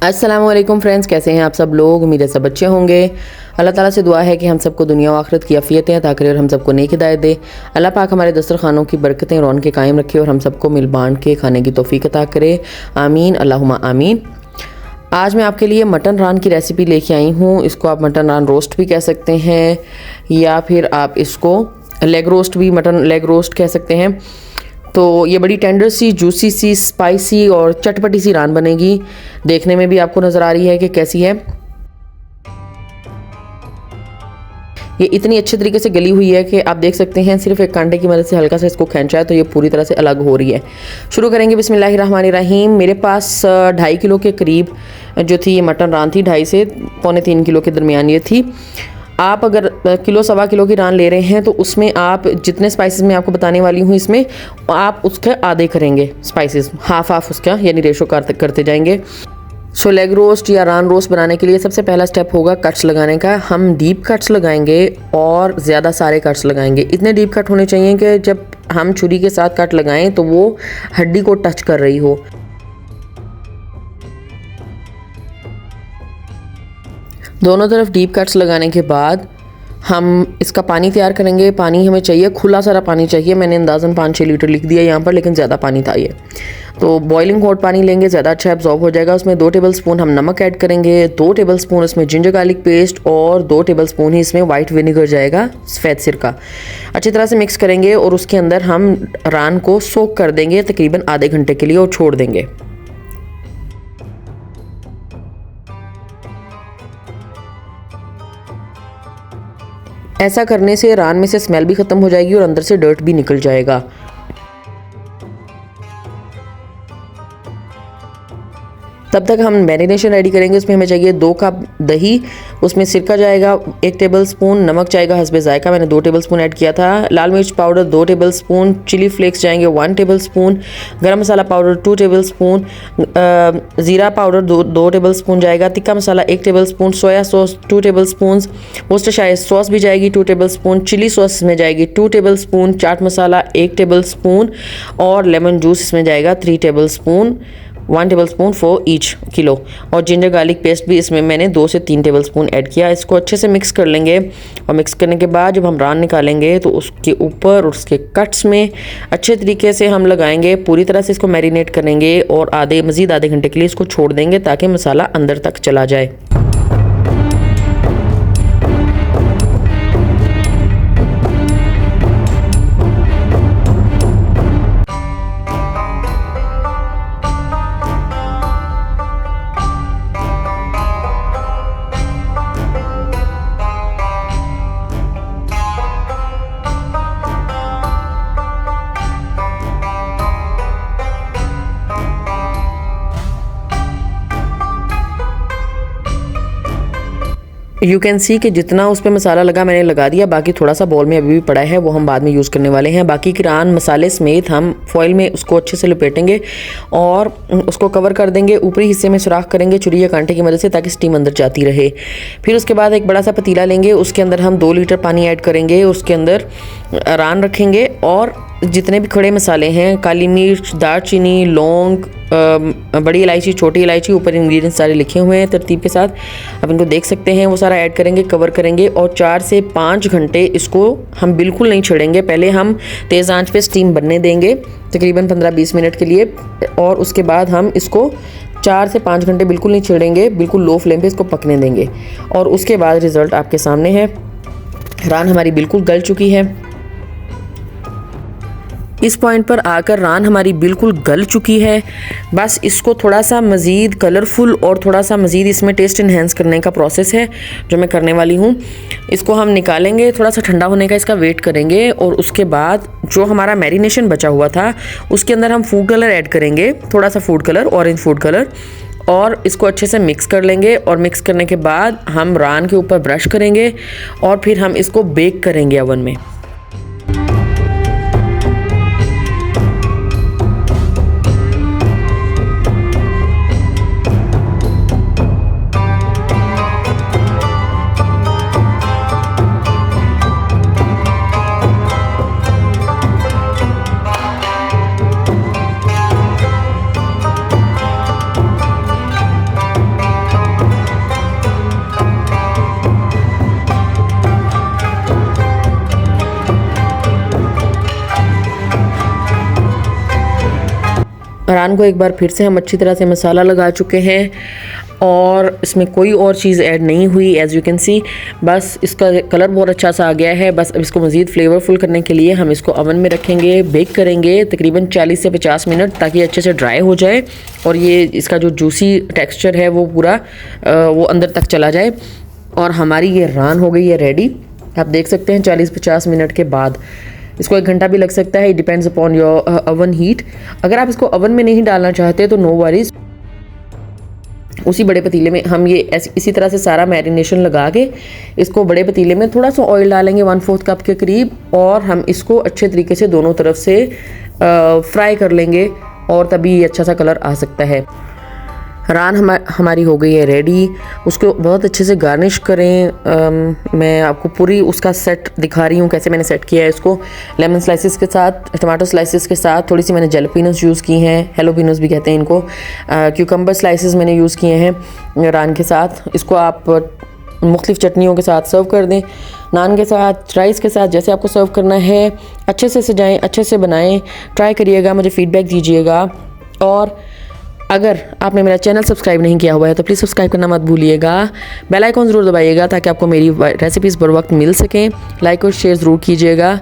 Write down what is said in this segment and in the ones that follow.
अस्सलाम वालेकुम फ्रेंड्स, कैसे हैं आप सब लोग। उम्मीद है सब अच्छे होंगे। अल्लाह ताला से दुआ है कि हम सबको दुनिया व आखिरत की आफियतें अता करे और हम सबको नेक हिदायत दे। अल्लाह पाक हमारे दस्तरखानों की बरकतें और रौनकें कायम रखे और हम सबको मिल बांट के खाने की तौफीक अता करे। आमीन अल्लाहुम्मा आमीन। आज मैं आपके लिए मटन रान की रेसिपी लेके आई हूँ। इसको आप मटन रान रोस्ट भी कह सकते हैं या फिर आप इसको लेग रोस्ट भी, मटन लेग रोस्ट कह सकते हैं। तो ये बड़ी टेंडर सी, जूसी सी, स्पाइसी और चटपटी सी रान बनेगी। देखने में भी आपको नज़र आ रही है कि कैसी है। ये इतनी अच्छे तरीके से गली हुई है कि आप देख सकते हैं, सिर्फ एक कांटे की मदद से हल्का सा इसको खींचा है तो ये पूरी तरह से अलग हो रही है। शुरू करेंगे बिस्मिल्लाहिर्रहमानिर्रहीम। मेरे पास 2.5 किलो के करीब जो थी ये मटन रान थी, 2.5 से 3 किलो के दरमियान ये थी। आप अगर किलो सवा किलो की रान ले रहे हैं तो उसमें आप जितने स्पाइसेस मैं आपको बताने वाली हूँ इसमें आप उसके आधे करेंगे, स्पाइसेस हाफ उसका, यानी रेशो करते जाएंगे। सो लेग रोस्ट या रान रोस्ट बनाने के लिए सबसे पहला स्टेप होगा कट्स लगाने का। हम डीप कट्स लगाएंगे और ज़्यादा सारे कट्स लगाएंगे। इतने डीप कट होने चाहिए कि जब हम छुरी के साथ कट लगाएं तो वो हड्डी को टच कर रही हो। दोनों तरफ डीप कट्स लगाने के बाद हम इसका पानी तैयार करेंगे। पानी हमें चाहिए, खुला सारा पानी चाहिए। मैंने अंदाज़न 5-6 लीटर लिख दिया यहाँ पर, लेकिन ज़्यादा पानी था ये। तो बॉइलिंग हॉट पानी लेंगे, ज़्यादा अच्छा एब्जॉर्ब हो जाएगा। उसमें 2 टेबलस्पून हम नमक ऐड करेंगे, 2 टेबलस्पून इसमें जिंजर गार्लिक पेस्ट और 2 टेबलस्पून ही इसमें वाइट विनेगर जाएगा, सफ़ेद सिरका। अच्छी तरह से मिक्स करेंगे और उसके अंदर हम रान को सोक कर देंगे तकरीबन आधे घंटे के लिए और छोड़ देंगे। ऐसा करने से रान में से स्मेल भी ख़त्म हो जाएगी और अंदर से डर्ट भी निकल जाएगा। तब तक हम मैरिनेशन रेडी करेंगे। उसमें हमें चाहिए 2 कप दही, उसमें सिरका जाएगा 1 टेबलस्पून, नमक जाएगा हस्बे जायका, मैंने 2 टेबलस्पून ऐड किया था, लाल मिर्च पाउडर 2 टेबलस्पून, चिली फ्लेक्स जाएंगे 1 टेबलस्पून, गरम मसाला पाउडर 2 टेबलस्पून, ज़ीरा पाउडर 2 टेबलस्पून जाएगा, तिक्का मसाला 1 tablespoon, soya sauce 2 tablespoon, Worcestershire sauce भी जाएगी 2 टेबलस्पून, चिली सॉस में जाएगी 2 टेबलस्पून, चाट मसाला 1 टेबलस्पून और लेमन जूस इसमें जाएगा 3 tablespoon, 1 tablespoon for each kilo. और जिंजर गार्लिक पेस्ट भी इसमें मैंने 2 से 3 टेबलस्पून ऐड किया। इसको अच्छे से मिक्स कर लेंगे और मिक्स करने के बाद जब हम रान निकालेंगे तो उसके ऊपर और उसके कट्स में अच्छे तरीके से हम लगाएंगे। पूरी तरह से इसको मैरिनेट करेंगे और मज़ीद आधे घंटे के लिए इसको छोड़ देंगे ताकि मसाला अंदर तक चला जाए। यू कैन सी कि जितना उस पर मसाला लगा मैंने लगा दिया, बाकी थोड़ा सा बॉल में अभी भी पड़ा है, वो हम बाद में यूज़ करने वाले हैं। बाकी की रान मसाले समेत हम फॉइल में उसको अच्छे से लपेटेंगे और उसको कवर कर देंगे। ऊपरी हिस्से में सुराख करेंगे छुरी या कांटे की मदद से ताकि स्टीम अंदर जाती रहे। फिर उसके बाद एक बड़ा सा पतीला लेंगे, उसके अंदर हम 2 लीटर पानी ऐड करेंगे, उसके अंदर रान रखेंगे और जितने भी खड़े मसाले हैं, काली मिर्च, दालचीनी, लौंग, बड़ी इलायची, छोटी इलायची, ऊपर इंग्रेडिएंट्स सारे लिखे हुए हैं तरतीब के साथ, आप इनको देख सकते हैं। वो सारा ऐड करेंगे, कवर करेंगे और 4 से 5 घंटे इसको हम बिल्कुल नहीं छेड़ेंगे। पहले हम तेज़ आंच पे स्टीम बनने देंगे तकरीबन 15-20 मिनट के लिए और उसके बाद हम इसको 4 से 5 घंटे बिल्कुल नहीं छेड़ेंगे, बिल्कुल लो फ्लेम पे इसको पकने देंगे और उसके बाद रिज़ल्ट आपके सामने है। रान हमारी बिल्कुल गल चुकी है। इस पॉइंट पर आकर रान हमारी बिल्कुल गल चुकी है। बस इसको थोड़ा सा मज़ीद कलरफुल और थोड़ा सा मज़ीद इसमें टेस्ट इन्हेंस करने का प्रोसेस है जो मैं करने वाली हूँ। इसको हम निकालेंगे, थोड़ा सा ठंडा होने का इसका वेट करेंगे और उसके बाद जो हमारा मैरिनेशन बचा हुआ था उसके अंदर हम फूड कलर ऐड करेंगे, थोड़ा सा food colour, orange food colour, और इसको अच्छे से मिक्स कर लेंगे। और मिक्स करने के बाद हम रान के ऊपर ब्रश करेंगे और फिर हम इसको बेक करेंगे ओवन में। रान को एक बार फिर से हम अच्छी तरह से मसाला लगा चुके हैं और इसमें कोई और चीज़ ऐड नहीं हुई एज़ यू कैन सी। बस इसका कलर बहुत अच्छा सा आ गया है। बस अब इसको मज़ीद फ्लेवरफुल करने के लिए हम इसको ओवन में रखेंगे, बेक करेंगे तकरीबन 40 से 50 मिनट, ताकि अच्छे से ड्राई हो जाए और ये इसका जो जूसी टेक्सचर है वो पूरा वो अंदर तक चला जाए। और हमारी ये रान हो गई है रेडी। आप देख सकते हैं 40-50 मिनट के बाद। इसको 1 घंटा भी लग सकता है, it depends upon your oven heat. अगर आप इसको ओवन में नहीं डालना चाहते तो नो वरीज, उसी बड़े पतीले में हम ये इसी तरह से सारा मैरिनेशन लगा के इसको बड़े पतीले में थोड़ा सा ऑयल डालेंगे 1/4 कप के करीब, और हम इसको अच्छे तरीके से दोनों तरफ से फ्राई कर लेंगे और तभी ये अच्छा सा कलर आ सकता है। रान हमारी हो गई है रेडी। उसको बहुत अच्छे से गार्निश करें। मैं आपको पूरी उसका सेट दिखा रही हूँ कैसे मैंने सेट किया है इसको। लेमन स्लाइसिस के साथ, टमाटो स्लाइसिस के साथ, थोड़ी सी मैंने जैलोपिनोस यूज़ की हैं, हेलोपिनोस भी कहते हैं इनको। क्यूकम्बर स्लाइसिस मैंने यूज़ किए हैं रान के साथ। इसको आप मुख्तलिफ चटनियों के साथ सर्व कर दें, नान के साथ, राइस के साथ, जैसे आपको सर्व करना है। अच्छे से सजाएँ, अच्छे से बनाएँ, ट्राई करिएगा, मुझे फ़ीडबैक दीजिएगा। और अगर आपने मेरा चैनल सब्सक्राइब नहीं किया हुआ है तो प्लीज़ सब्सक्राइब करना मत भूलिएगा। बेल आइकॉन ज़रूर दबाइएगा ताकि आपको मेरी रेसिपीज़ बर वक्त मिल सकें। लाइक और शेयर ज़रूर कीजिएगा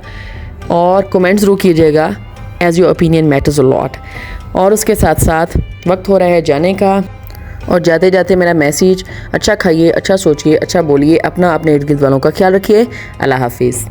और कमेंट ज़रूर कीजिएगा, as your opinion matters a lot. और उसके साथ साथ वक्त हो रहा है जाने का, और जाते जाते मेरा मैसेज, अच्छा खाइए, अच्छा सोचिए, अच्छा बोलिए, अपना अपने इर्द गिर्द वालों का ख्याल रखिए। अल्लाह हाफिज़।